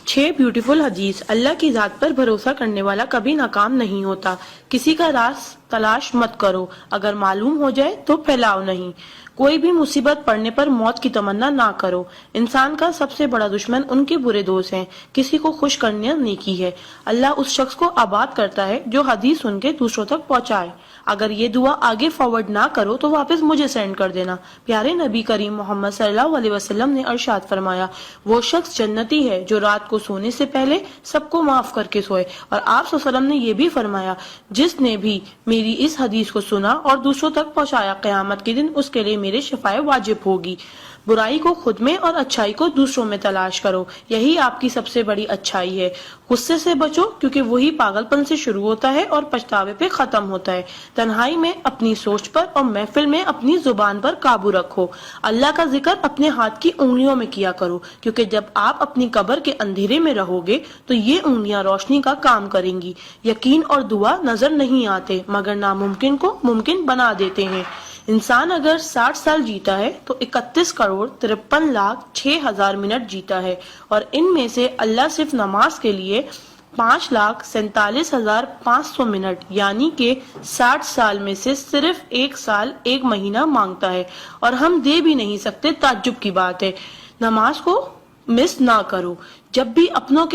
6 beautiful हदीस। अल्लाह की जात पर भरोसा करने वाला कभी नाकाम नहीं होता। किसी का राज तलाश मत करो, अगर मालूम हो जाए तो फैलाओ नहीं। कोई भी मुसीबत पड़ने पर मौत की तमन्ना ना करो। इंसान का सबसे बड़ा दुश्मन उनके बुरे दोस्त हैं। किसी को खुश करना नेकी है। अल्लाह उस शख्स को आबाद करता है जो हदीस सुन के दूसरों तक पहुंचाए। अगर ये दुआ आगे फॉरवर्ड ना करो तो वापस मुझे सेंड कर देना। प्यारे नबी करीम मोहम्मद सल्लल्लाहु अलैहि वसल्लम ने इरशाद फरमाया, वो शख्स जन्नती है जो रात को सोने से पहले सबको माफ करके सोए। और आप सल्लल्लाहु अलैहि वसल्लम ने ये भी फरमाया, जिसने भी मेरी इस हदीस को सुना और दूसरों तक पहुंचाया, क़यामत के दिन उसके लिए मेरे शिफाए वाजिब होगी। बुराई को खुद में और अच्छाई को दूसरों में तलाश करो, यही आपकी सबसे बड़ी अच्छाई है। गुस्से से बचो क्योंकि वही पागलपन से शुरू होता है और पछतावे पे खत्म होता है। तन्हाई में अपनी सोच पर और महफिल में अपनी जुबान पर काबू रखो। अल्लाह का जिक्र अपने हाथ की उंगलियों में किया करो, क्योंकि जब आप अपनी कब्र के अंधेरे में रहोगे तो ये उंगलियां रोशनी का काम करेंगी। यकीन और दुआ नजर नहीं आते मगर नामुमकिन को मुमकिन बना देते हैं। इंसान अगर 60 साल जीता है तो 31,53,06,000 मिनट जीता है, और इनमें से अल्लाह सिर्फ नमाज के लिए 5,47,500 मिनट यानी कि 60 साल में से सिर्फ 1 साल 1 महीना मांगता है, और हम दे भी नहीं सकते। ताज्जुब की बात है। नमाज को मिस ना करो। जब भी अपनों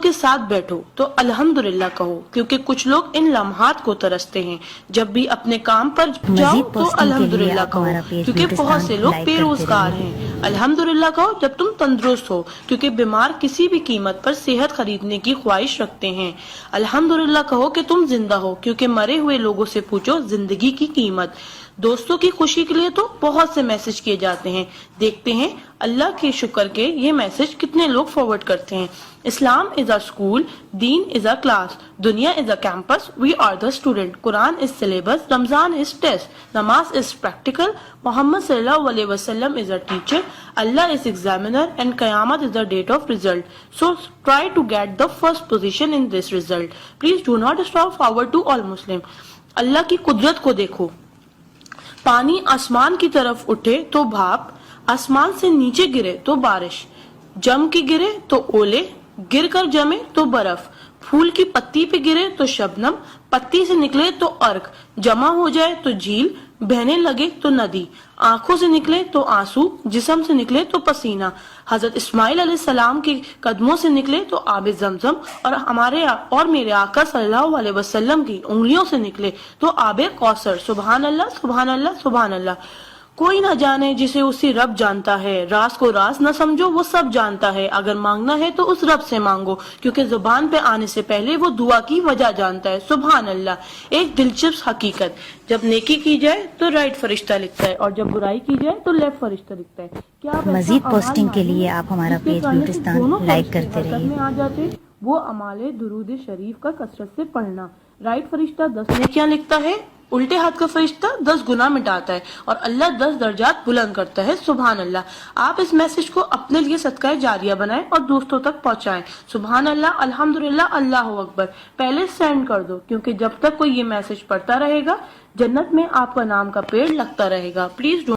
के साथ बैठो तो अल्हम्दुलिल्लाह कहो, क्योंकि कुछ लोग इन लम्हात को तरसते हैं। जब भी अपने काम पर जाओ तो अल्हम्दुलिल्लाह कहो, क्योंकि बहुत से लोग बेरोजगार हैं। अल्हम्दुलिल्लाह कहो जब तुम तंदुरुस्त हो, क्योंकि बीमार किसी भी कीमत पर सेहत खरीदने की ख्वाहिश रखते हैं। अल्हम्दुलिल्लाह कहो कि तुम जिंदा हो, क्योंकि मरे हुए लोगों से पूछो जिंदगी की कीमत। दोस्तों की खुशी के लिए तो बहुत से मैसेज किए जाते हैं, देखते हैं अल्लाह के शुक्र के ये मैसेज कितने लोग फॉरवर्ड करते हैं। Islam is a school, deen is a class, duniya is a campus, we are the student, Quran is syllabus, Ramzan is test, namaz is practical, Muhammad सल्लल्लाहु अलैहि वसल्लम is a teacher, Allah is examiner and qayamat is the date of result. So try to get the first position in this result. Please do not stop forward to all Muslim. Allah की कुदरत को देखो। पानी आसमान की तरफ उठे तो भाप, आसमान से नीचे गिरे तो बारिश, जम के गिरे तो ओले, गिर कर जमे तो बर्फ, फूल की पत्ती पे गिरे तो शबनम, पत्ती से निकले तो अर्क, जमा हो जाए तो झील, बहने लगे तो नदी, आंखों से निकले तो आंसू, जिस्म से निकले तो पसीना, हजरत इस्माइल अलैहिस्सलाम के कदमों से निकले तो आबे जमजम, और मेरे आका सल्लल्लाहु अलैहि वसल्लम की उंगलियों से निकले तो आबे कौसर। सुभान अल्लाह, सुभान अल्लाह, सुभान अल्लाह। कोई ना जाने जिसे उसी रब जानता है। राज को राज न समझो, वो सब जानता है। अगर मांगना है तो उस रब से मांगो, क्योंकि जुबान पे आने से पहले वो दुआ की वजह जानता है। सुभान अल्लाह। एक दिलचस्प हकीकत, जब नेकी की जाए तो राइट फरिश्ता लिखता है, और जब बुराई की जाए तो लेफ्ट फरिश्ता लिखता है। क्या मजीद पोस्टिंग के लिए आप हमारा पेज ब्यूटिस्तान लाइक करते रहिए। आ जाते वो अमाले दुरूद शरीफ का कसरत से पढ़ना। राइट फरिश्ता 10 नेकियां लिखता है, उल्टे हाथ का फरिश्ता 10 गुनाह मिटाता है, और अल्लाह 10 दर्जात बुलंद करता है। सुभान अल्लाह। आप इस मैसेज को अपने लिए सदका जारिया बनाएं और दोस्तों तक पहुंचाएं। सुभान अल्लाह, अल्हम्दुलिल्लाह, अल्लाह अकबर पहले सेंड कर दो, क्योंकि जब तक कोई ये मैसेज पढ़ता रहेगा जन्नत में आपका नाम का पेड़ लगता रहेगा। प्लीज